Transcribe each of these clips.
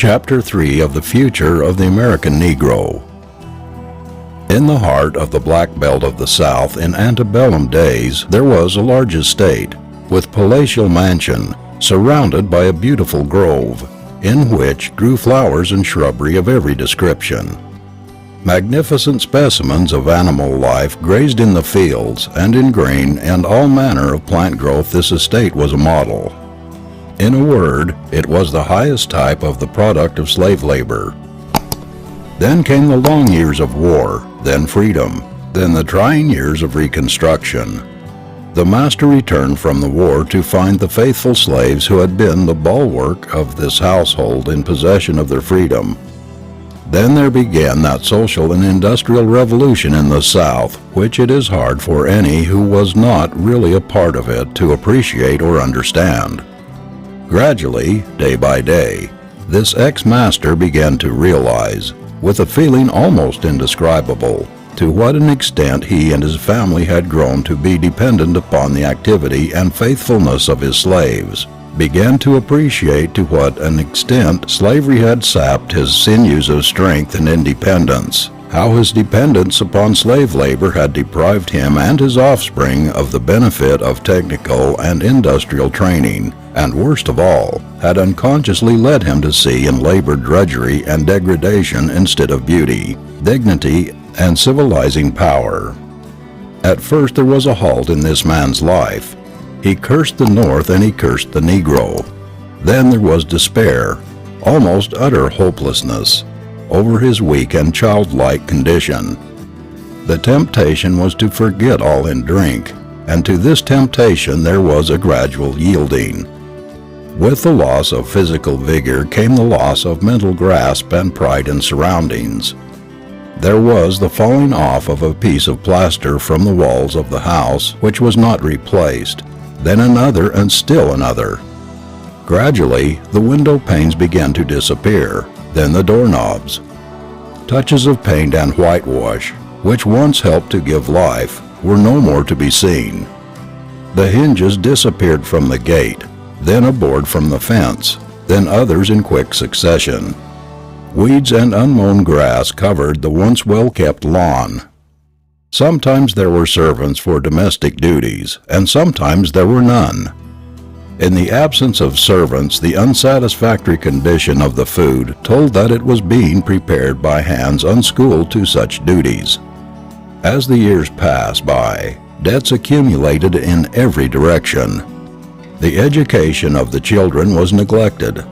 Chapter 3 of the Future of the American Negro. In the heart of the Black Belt of the South in antebellum days there was a large estate, with palatial mansion, surrounded by a beautiful grove, in which grew flowers and shrubbery of every description. Magnificent specimens of animal life grazed in the fields, and in grain and all manner of plant growth this estate was a model. In a word, it was the highest type of the product of slave labor. Then came the long years of war, then freedom, then the trying years of Reconstruction. The master returned from the war to find the faithful slaves who had been the bulwark of this household in possession of their freedom. Then there began that social and industrial revolution in the South which it is hard for any who was not really a part of it to appreciate or understand. Gradually, day by day, this ex-master began to realize, with a feeling almost indescribable, to what an extent he and his family had grown to be dependent upon the activity and faithfulness of his slaves, began to appreciate to what an extent slavery had sapped his sinews of strength and independence, how his dependence upon slave labor had deprived him and his offspring of the benefit of technical and industrial training, and worst of all, had unconsciously led him to see in labor drudgery and degradation instead of beauty, dignity, and civilizing power. At first there was a halt in this man's life. He cursed the North and he cursed the Negro. Then there was despair, almost utter hopelessness, over his weak and childlike condition. The temptation was to forget all in drink, and to this temptation there was a gradual yielding. With the loss of physical vigor came the loss of mental grasp and pride in surroundings. There was the falling off of a piece of plaster from the walls of the house which was not replaced, then another and still another. Gradually the window panes began to disappear, then the doorknobs. Touches of paint and whitewash, which once helped to give life, were no more to be seen. The hinges disappeared from the gate, then a board from the fence, then others in quick succession. Weeds and unmown grass covered the once well-kept lawn. Sometimes there were servants for domestic duties, and sometimes there were none. In the absence of servants, the unsatisfactory condition of the food told that it was being prepared by hands unschooled to such duties. As the years passed by, debts accumulated in every direction. The education of the children was neglected.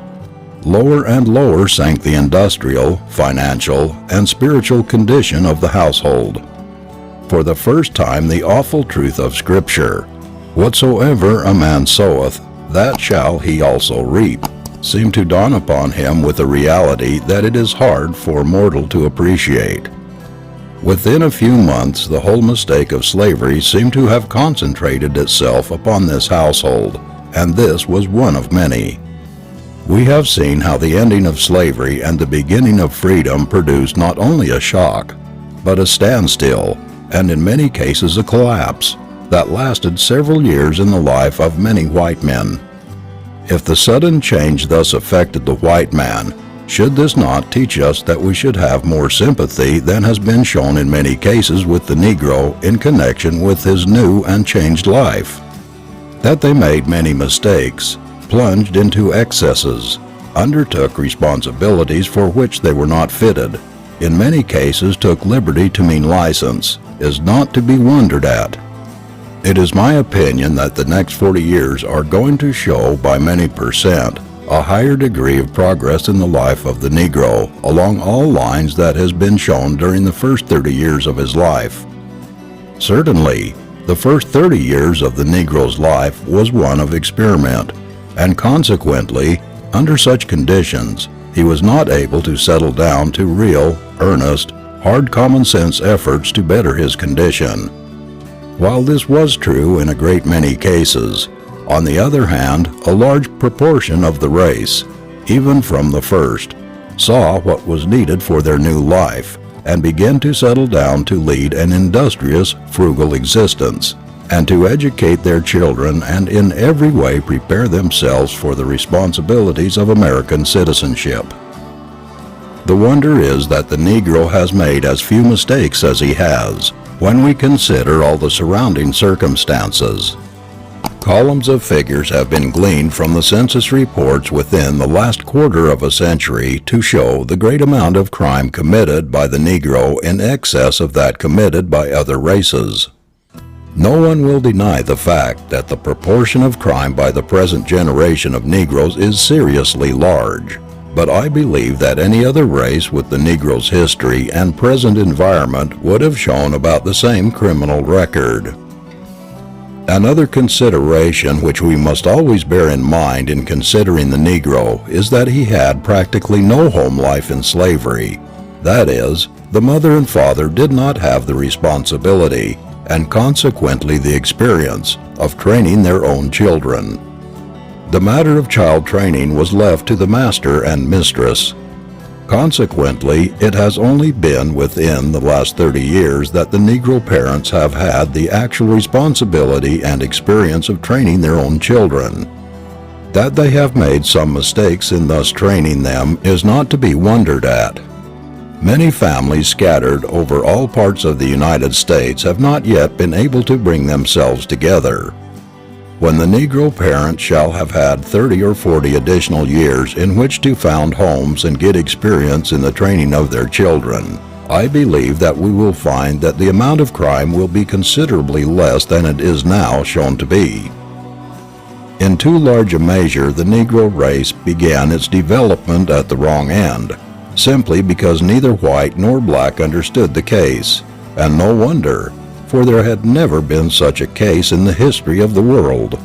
Lower and lower sank the industrial, financial, and spiritual condition of the household. For the first time the awful truth of Scripture, "Whatsoever a man soweth, that shall he also reap," seemed to dawn upon him with a reality that it is hard for mortal to appreciate. Within a few months the whole mistake of slavery seemed to have concentrated itself upon this household, and this was one of many. We have seen how the ending of slavery and the beginning of freedom produced not only a shock, but a standstill, and in many cases a collapse, that lasted several years in the life of many white men. If the sudden change thus affected the white man, should this not teach us that we should have more sympathy than has been shown in many cases with the Negro in connection with his new and changed life? That they made many mistakes, plunged into excesses, undertook responsibilities for which they were not fitted, in many cases took liberty to mean license, is not to be wondered at. It is my opinion that the next 40 years are going to show by many % a higher degree of progress in the life of the Negro along all lines that has been shown during the first 30 years of his life. Certainly, the first 30 years of the Negro's life was one of experiment, and consequently, under such conditions, he was not able to settle down to real, earnest, hard common-sense efforts to better his condition. While this was true in a great many cases, on the other hand, a large proportion of the race, even from the first, saw what was needed for their new life, and began to settle down to lead an industrious, frugal existence, and to educate their children and in every way prepare themselves for the responsibilities of American citizenship. The wonder is that the Negro has made as few mistakes as he has, when we consider all the surrounding circumstances. Columns of figures have been gleaned from the census reports within the last quarter of a century to show the great amount of crime committed by the Negro in excess of that committed by other races. No one will deny the fact that the proportion of crime by the present generation of Negroes is seriously large, but I believe that any other race with the Negro's history and present environment would have shown about the same criminal record. Another consideration which we must always bear in mind in considering the Negro is that he had practically no home life in slavery. That is, the mother and father did not have the responsibility, and consequently the experience, of training their own children. The matter of child training was left to the master and mistress. Consequently, it has only been within the last 30 years that the Negro parents have had the actual responsibility and experience of training their own children. That they have made some mistakes in thus training them is not to be wondered at. Many families scattered over all parts of the United States have not yet been able to bring themselves together. When the Negro parent shall have had 30 or 40 additional years in which to found homes and get experience in the training of their children, I believe that we will find that the amount of crime will be considerably less than it is now shown to be. In too large a measure, the Negro race began its development at the wrong end, simply because neither white nor black understood the case, and no wonder, for there had never been such a case in the history of the world.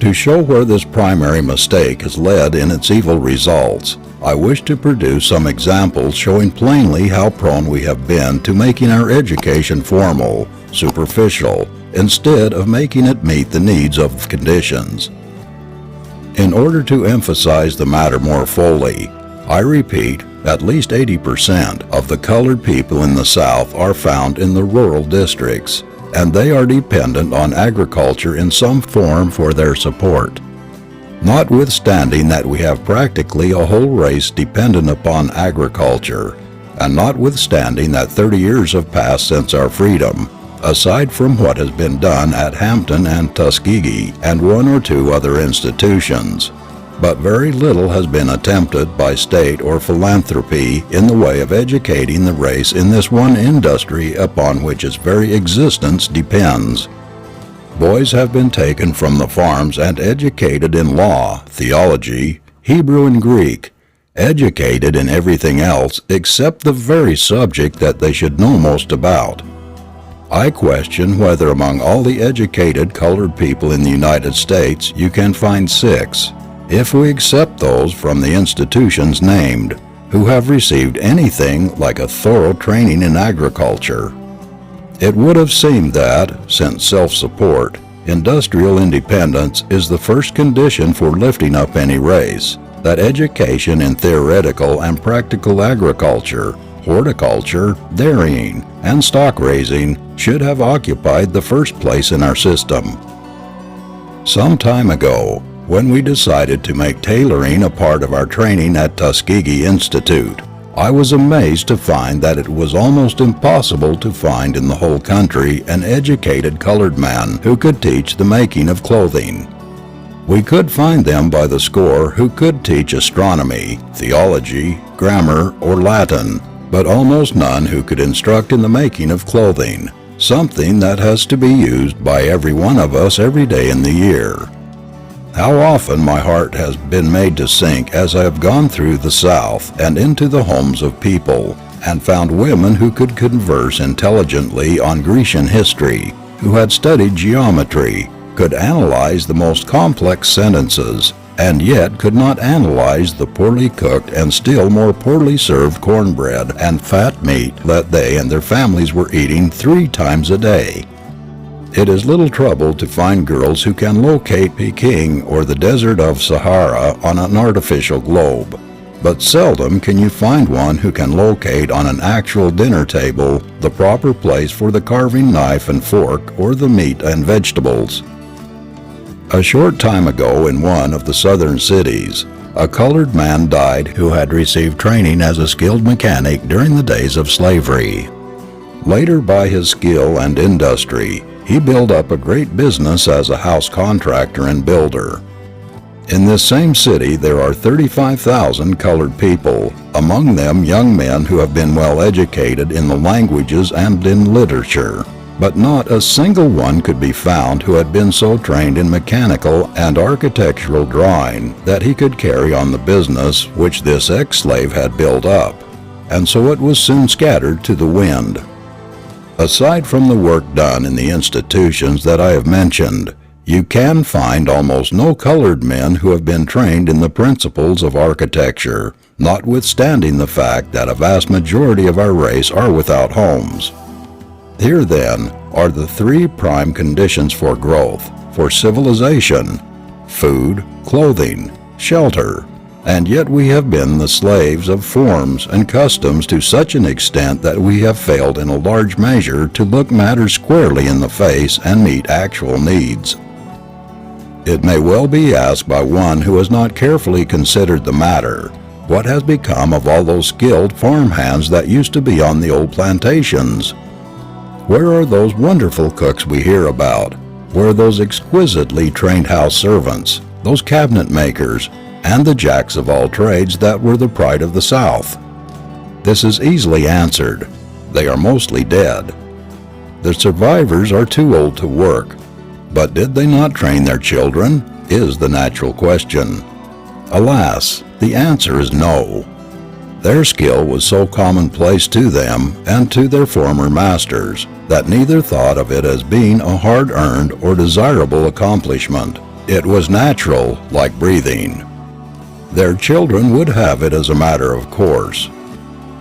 To show where this primary mistake has led in its evil results, I wish to produce some examples showing plainly how prone we have been to making our education formal, superficial, instead of making it meet the needs of conditions. In order to emphasize the matter more fully, I repeat, at least 80% of the colored people in the South are found in the rural districts, and they are dependent on agriculture in some form for their support. Notwithstanding that we have practically a whole race dependent upon agriculture, and notwithstanding that 30 years have passed since our freedom, aside from what has been done at Hampton and Tuskegee and one or two other institutions, but very little has been attempted by state or philanthropy in the way of educating the race in this one industry upon which its very existence depends. Boys have been taken from the farms and educated in law, theology, Hebrew and Greek, educated in everything else except the very subject that they should know most about. I question whether among all the educated colored people in the United States you can find 6, if we accept those from the institutions named, who have received anything like a thorough training in agriculture. It would have seemed that, since self-support, industrial independence is the first condition for lifting up any race, that education in theoretical and practical agriculture, horticulture, dairying, and stock raising should have occupied the first place in our system. Some time ago, when we decided to make tailoring a part of our training at Tuskegee Institute, I was amazed to find that it was almost impossible to find in the whole country an educated colored man who could teach the making of clothing. We could find them by the score who could teach astronomy, theology, grammar, or Latin, but almost none who could instruct in the making of clothing, something that has to be used by every one of us every day in the year. How often my heart has been made to sink as I have gone through the South and into the homes of people, and found women who could converse intelligently on Grecian history, who had studied geometry, could analyze the most complex sentences, and yet could not analyze the poorly cooked and still more poorly served cornbread and fat meat that they and their families were eating 3 times a day. It is little trouble to find girls who can locate Peking or the desert of Sahara on an artificial globe, but seldom can you find one who can locate on an actual dinner table the proper place for the carving knife and fork or the meat and vegetables. A short time ago in one of the southern cities, a colored man died who had received training as a skilled mechanic during the days of slavery. Later, by his skill and industry, he built up a great business as a house contractor and builder. In this same city there are 35,000 colored people, among them young men who have been well educated in the languages and in literature. But not a single one could be found who had been so trained in mechanical and architectural drawing that he could carry on the business which this ex-slave had built up, and so it was soon scattered to the wind. Aside from the work done in the institutions that I have mentioned, you can find almost no colored men who have been trained in the principles of architecture, notwithstanding the fact that a vast majority of our race are without homes. Here, then, are the three prime conditions for growth, for civilization: food, clothing, shelter, and yet we have been the slaves of forms and customs to such an extent that we have failed in a large measure to look matters squarely in the face and meet actual needs. It may well be asked by one who has not carefully considered the matter, what has become of all those skilled farm hands that used to be on the old plantations? Where are those wonderful cooks we hear about? Where are those exquisitely trained house servants, those cabinet makers, and the jacks of all trades that were the pride of the South? This is easily answered. They are mostly dead. The survivors are too old to work. But did they not train their children, is the natural question. Alas, the answer is no. Their skill was so commonplace to them and to their former masters that neither thought of it as being a hard-earned or desirable accomplishment. It was natural, like breathing. Their children would have it as a matter of course.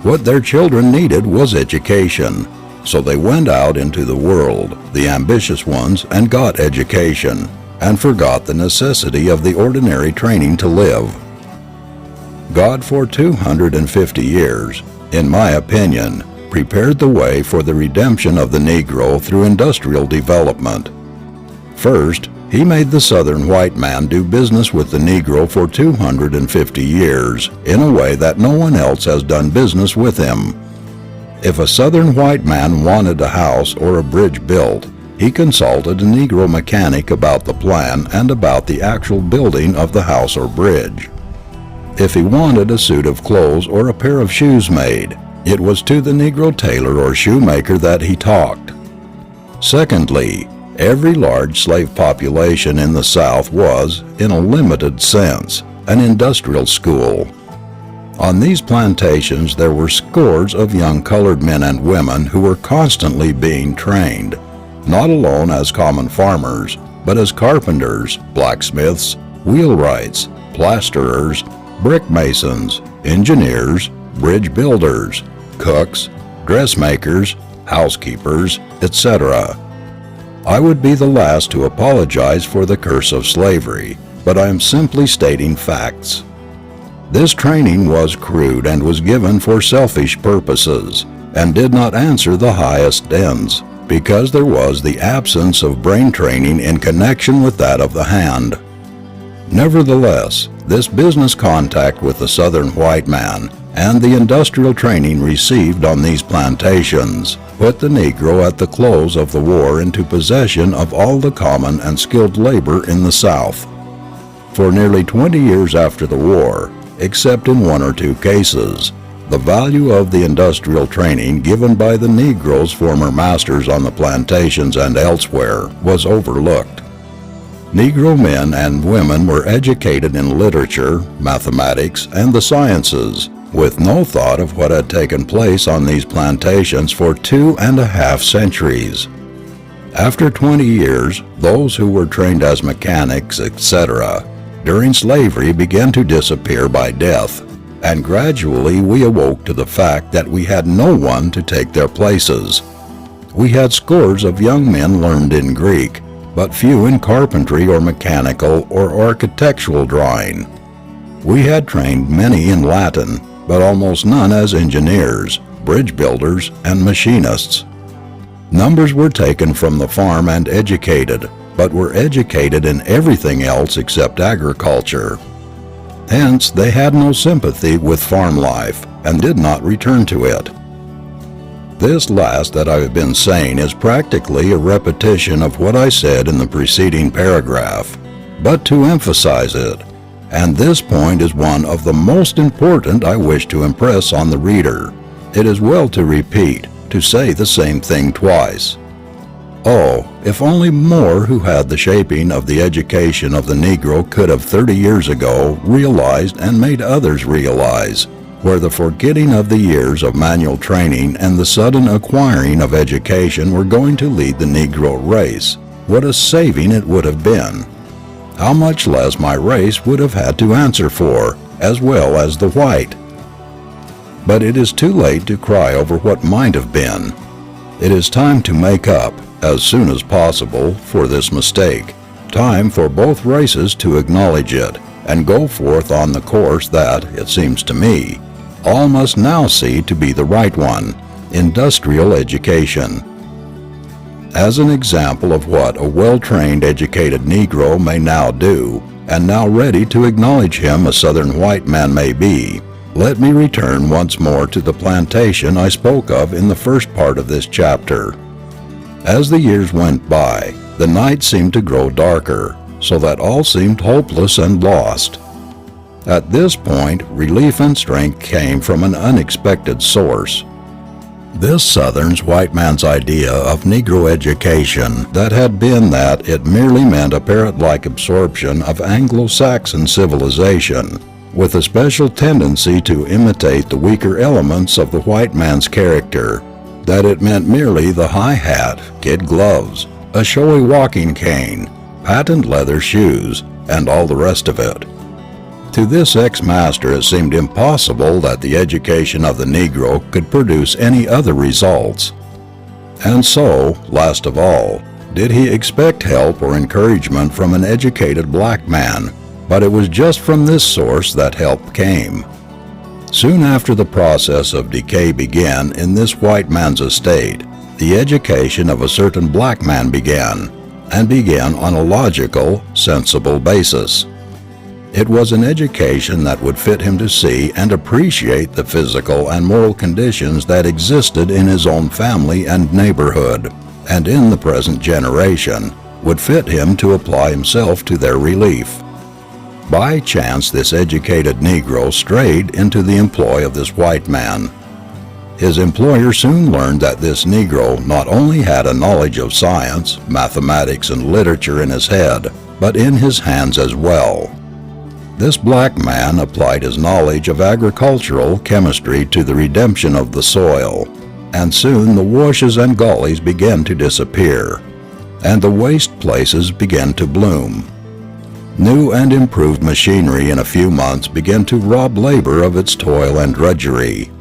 What their children needed was education, so they went out into the world, the ambitious ones, and got education, and forgot the necessity of the ordinary training to live. God for 250 years, in my opinion, prepared the way for the redemption of the Negro through industrial development. First, he made the Southern white man do business with the Negro for 250 years in a way that no one else has done business with him. If a Southern white man wanted a house or a bridge built, he consulted a Negro mechanic about the plan and about the actual building of the house or bridge. If he wanted a suit of clothes or a pair of shoes made, it was to the Negro tailor or shoemaker that he talked. Secondly, every large slave population in the South was, in a limited sense, an industrial school. On these plantations there were scores of young colored men and women who were constantly being trained, not alone as common farmers, but as carpenters, blacksmiths, wheelwrights, plasterers, brick masons, engineers, bridge builders, cooks, dressmakers, housekeepers, etc. I would be the last to apologize for the curse of slavery, but I am simply stating facts. This training was crude and was given for selfish purposes, and did not answer the highest ends, because there was the absence of brain training in connection with that of the hand. Nevertheless, this business contact with the Southern white man and the industrial training received on these plantations put the Negro at the close of the war into possession of all the common and skilled labor in the South. For nearly 20 years after the war, except in one or two cases, the value of the industrial training given by the Negro's former masters on the plantations and elsewhere was overlooked. Negro men and women were educated in literature, mathematics, and the sciences, with no thought of what had taken place on these plantations for 2.5 centuries. After 20 years, those who were trained as mechanics, etc., during slavery began to disappear by death, and gradually we awoke to the fact that we had no one to take their places. We had scores of young men learned in Greek, but few in carpentry or mechanical or architectural drawing. We had trained many in Latin, but almost none as engineers, bridge builders, and machinists. Numbers were taken from the farm and educated, but were educated in everything else except agriculture. Hence, they had no sympathy with farm life and did not return to it. This last that I have been saying is practically a repetition of what I said in the preceding paragraph, but to emphasize it, and this point is one of the most important I wish to impress on the reader, it is well to repeat, to say the same thing twice. Oh, if only more who had the shaping of the education of the Negro could have 30 years ago realized and made others realize, where the forgetting of the years of manual training and the sudden acquiring of education were going to lead the Negro race, what a saving it would have been. How much less my race would have had to answer for, as well as the white. But it is too late to cry over what might have been. It is time to make up, as soon as possible, for this mistake, time for both races to acknowledge it, and go forth on the course that, it seems to me, all must now see to be the right one, industrial education. As an example of what a well-trained, educated Negro may now do, and now ready to acknowledge him a Southern white man may be, let me return once more to the plantation I spoke of in the first part of this chapter. As the years went by, the night seemed to grow darker, so that all seemed hopeless and lost. At this point, relief and strength came from an unexpected source. This Southern's white man's idea of Negro education that had been that it merely meant a parrot-like absorption of Anglo-Saxon civilization, with a special tendency to imitate the weaker elements of the white man's character, that it meant merely the high hat, kid gloves, a showy walking cane, patent leather shoes, and all the rest of it. To this ex-master it seemed impossible that the education of the Negro could produce any other results. And so, last of all, did he expect help or encouragement from an educated black man, but it was just from this source that help came. Soon after the process of decay began in this white man's estate, the education of a certain black man began, and began on a logical, sensible basis. It was an education that would fit him to see and appreciate the physical and moral conditions that existed in his own family and neighborhood, and in the present generation, would fit him to apply himself to their relief. By chance this educated Negro strayed into the employ of this white man. His employer soon learned that this Negro not only had a knowledge of science, mathematics, and literature in his head, but in his hands as well. This black man applied his knowledge of agricultural chemistry to the redemption of the soil, and soon the washes and gullies began to disappear, and the waste places began to bloom. New and improved machinery in a few months began to rob labor of its toil and drudgery.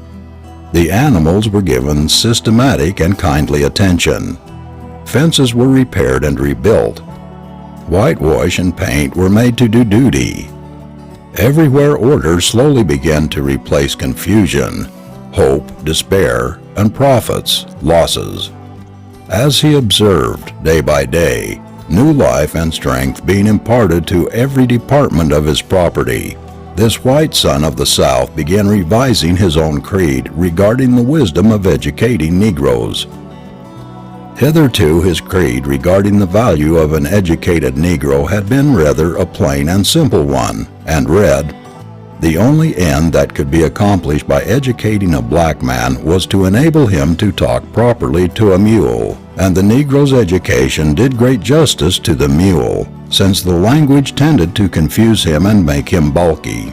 The animals were given systematic and kindly attention. Fences were repaired and rebuilt. Whitewash and paint were made to do duty. Everywhere order slowly began to replace confusion, hope, despair, and profits, losses. As he observed, day by day, new life and strength being imparted to every department of his property, this white son of the South began revising his own creed regarding the wisdom of educating Negroes. Hitherto his creed regarding the value of an educated Negro had been rather a plain and simple one, and read, "The only end that could be accomplished by educating a black man was to enable him to talk properly to a mule, and the Negro's education did great justice to the mule, since the language tended to confuse him and make him bulky."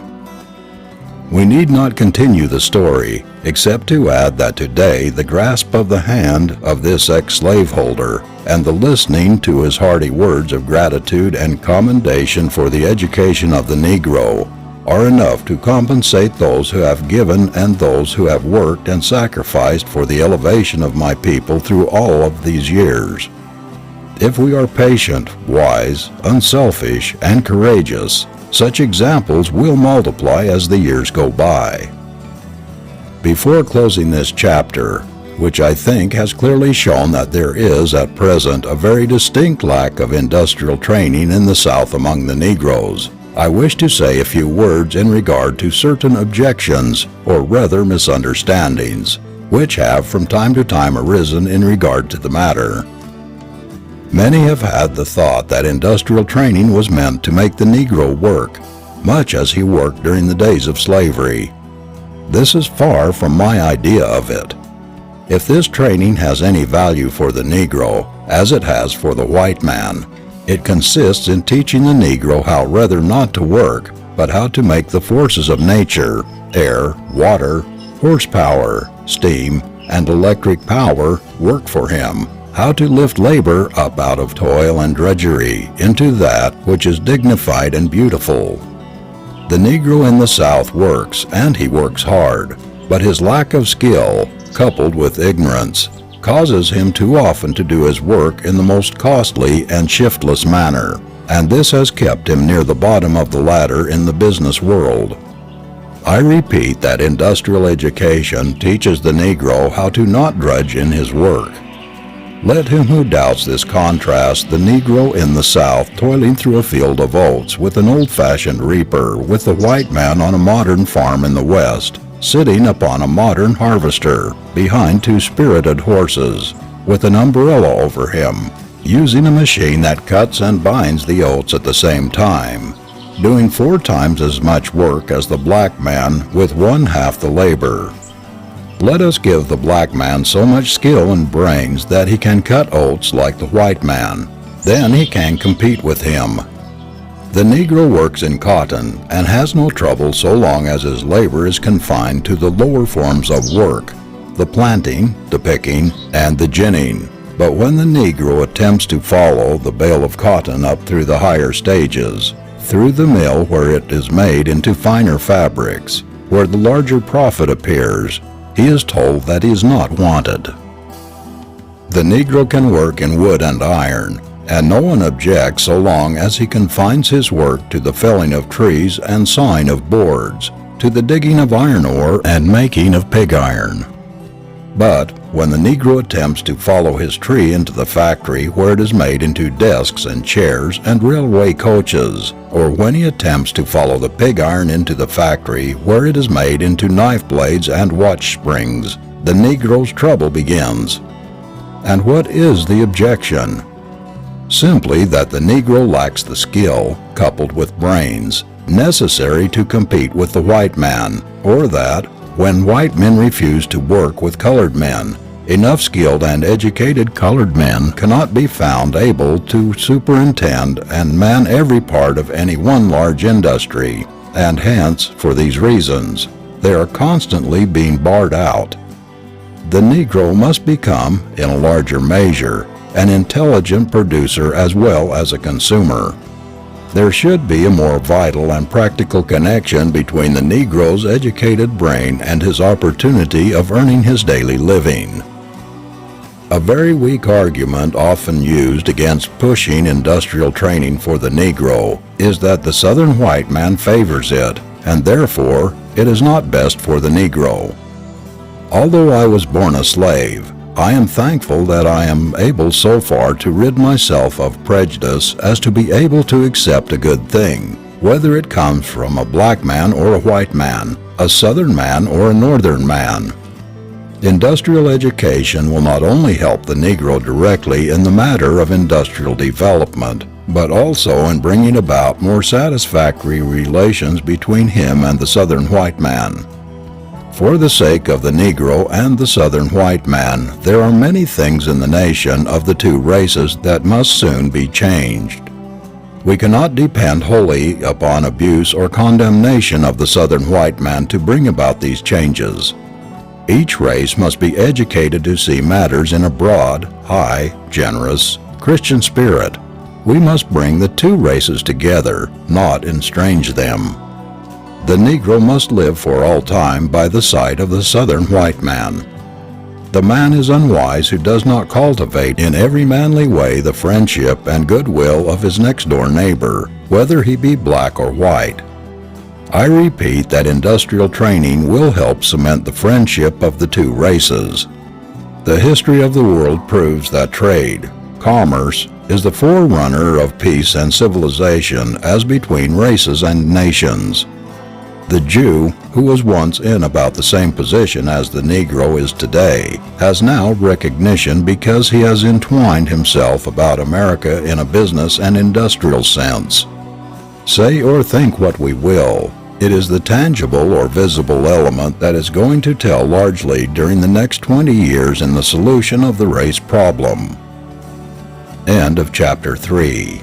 We need not continue the story, except to add that today the grasp of the hand of this ex-slaveholder, and the listening to his hearty words of gratitude and commendation for the education of the Negro, are enough to compensate those who have given and those who have worked and sacrificed for the elevation of my people through all of these years. If we are patient, wise, unselfish, and courageous, such examples will multiply as the years go by. Before closing this chapter, which I think has clearly shown that there is at present a very distinct lack of industrial training in the South among the Negroes, I wish to say a few words in regard to certain objections, or rather misunderstandings, which have from time to time arisen in regard to the matter. Many have had the thought that industrial training was meant to make the Negro work, much as he worked during the days of slavery. This is far from my idea of it. If this training has any value for the Negro, as it has for the white man, it consists in teaching the Negro how rather not to work, but how to make the forces of nature, air, water, horsepower, steam, and electric power work for him, how to lift labor up out of toil and drudgery into that which is dignified and beautiful. The Negro in the South works, and he works hard, but his lack of skill, coupled with ignorance, causes him too often to do his work in the most costly and shiftless manner, and this has kept him near the bottom of the ladder in the business world. I repeat that industrial education teaches the Negro how to not drudge in his work. Let him who doubts this contrast the Negro in the South toiling through a field of oats with an old-fashioned reaper with the white man on a modern farm in the West, sitting upon a modern harvester, behind two spirited horses, with an umbrella over him, using a machine that cuts and binds the oats at the same time, doing 4 times as much work as the black man with 1/2 the labor. Let us give the black man so much skill and brains that he can cut oats like the white man, then he can compete with him. The Negro works in cotton and has no trouble so long as his labor is confined to the lower forms of work, the planting, the picking, and the ginning. But when the Negro attempts to follow the bale of cotton up through the higher stages, through the mill where it is made into finer fabrics, where the larger profit appears, he is told that he is not wanted. The Negro can work in wood and iron, and no one objects so long as he confines his work to the felling of trees and sawing of boards, to the digging of iron ore and making of pig iron. But when the Negro attempts to follow his tree into the factory where it is made into desks and chairs and railway coaches, or when he attempts to follow the pig iron into the factory where it is made into knife blades and watch springs, the Negro's trouble begins. And what is the objection? Simply that the Negro lacks the skill, coupled with brains, necessary to compete with the white man, or that, when white men refuse to work with colored men, enough skilled and educated colored men cannot be found able to superintend and man every part of any one large industry, and hence, for these reasons, they are constantly being barred out. The Negro must become, in a larger measure, an intelligent producer as well as a consumer. There should be a more vital and practical connection between the Negro's educated brain and his opportunity of earning his daily living. A very weak argument often used against pushing industrial training for the Negro is that the Southern white man favors it, and therefore it is not best for the Negro. Although I was born a slave, I am thankful that I am able so far to rid myself of prejudice as to be able to accept a good thing, whether it comes from a black man or a white man, a Southern man or a Northern man. Industrial education will not only help the Negro directly in the matter of industrial development, but also in bringing about more satisfactory relations between him and the Southern white man. For the sake of the Negro and the Southern white man, there are many things in the nation of the two races that must soon be changed. We cannot depend wholly upon abuse or condemnation of the Southern white man to bring about these changes. Each race must be educated to see matters in a broad, high, generous, Christian spirit. We must bring the two races together, not estrange them. The Negro must live for all time by the side of the Southern white man. The man is unwise who does not cultivate in every manly way the friendship and goodwill of his next-door neighbor, whether he be black or white. I repeat that industrial training will help cement the friendship of the two races. The history of the world proves that trade, commerce, is the forerunner of peace and civilization as between races and nations. The Jew, who was once in about the same position as the Negro is today, has now recognition because he has entwined himself about America in a business and industrial sense. Say or think what we will, it is the tangible or visible element that is going to tell largely during the next 20 years in the solution of the race problem. End of chapter 3.